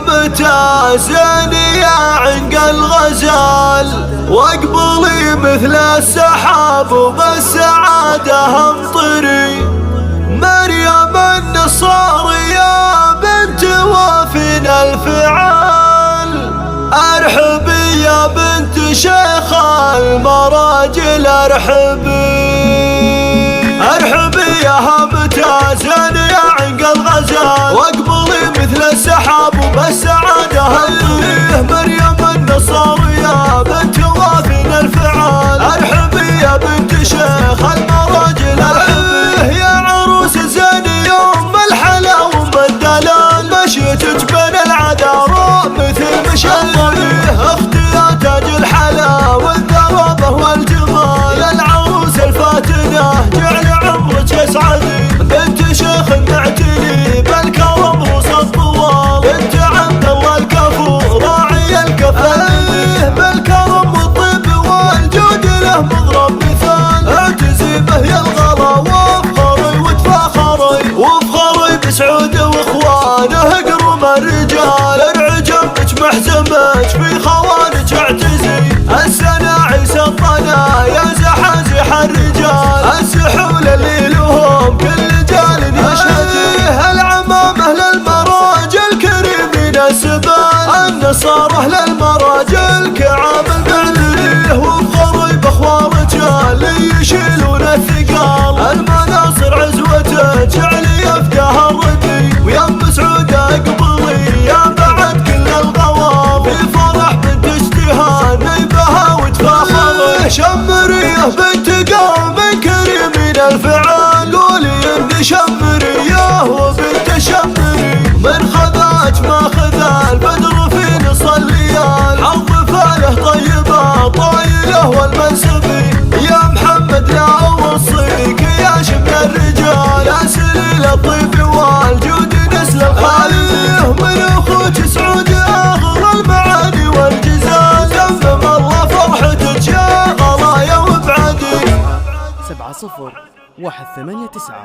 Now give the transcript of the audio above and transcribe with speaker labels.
Speaker 1: ممتازين يا عنق الغزال، واقبلي مثل السحاب وبالسعادة امطري. مريم النصارية بنت وافينا الفعال، ارحبي يا بنت شيخ المراجل ارحبي. ارحبي يا ممتازين يا عنق الغزال، واقبلي مثل السحاب وبالسعادة امطري. مريم النصارية بنت وافينا الفعال، ارحبي يا بنت شيخ المراجل ارحبي. يا عروس زين يوم الحلا والدلال، مشيتك بين العذراء مثل مشلل. اختي يا تاج الحلا والذوبه والجمال، العروس الفاتنه جعل عمرك يسعدي. بنت شيخ معتني بالكرم وسط طوال، بنت عبد الله الكفو راعي الكفن. بالكرم والطيب والجود له مضرب مثال، اعتزي به يا الغلا وافخري وتفاخري. وافخري بسعود واخوانه اقرم الرجال، ارعجم بك محزمك في خوانك اعتزي. السناعي سطنا يا زحازح الرجال، السحول اللي لهم كل جال يشهدي. العمامه للمراجل كريمين السبال، النصارى للمراجل كعاب المعدلي. وافخري باخوان رجال يشيلون الثقال، المناصر عزوته جعلي يفداها الردي. ويا ام سعود اقبلي يا بعد كل الغوام، في فرح بنت اجتهاد بها وتفاخري. شمريه بنت قوم كريمين الفعال، قولي اني شمريه وبنت شمري. من خذاك ما خذا البدر في نص الليال، حظ فاله طيبه طايله والمنسبي. يا محمد لا اوصيك يا شمل الرجال، يا سليل الطيب والجود نسل الخالي. من اخوك سعود اغرى المعاني والجزال، تمم الله فرحتك يا غلايا وابعدي.
Speaker 2: 70 189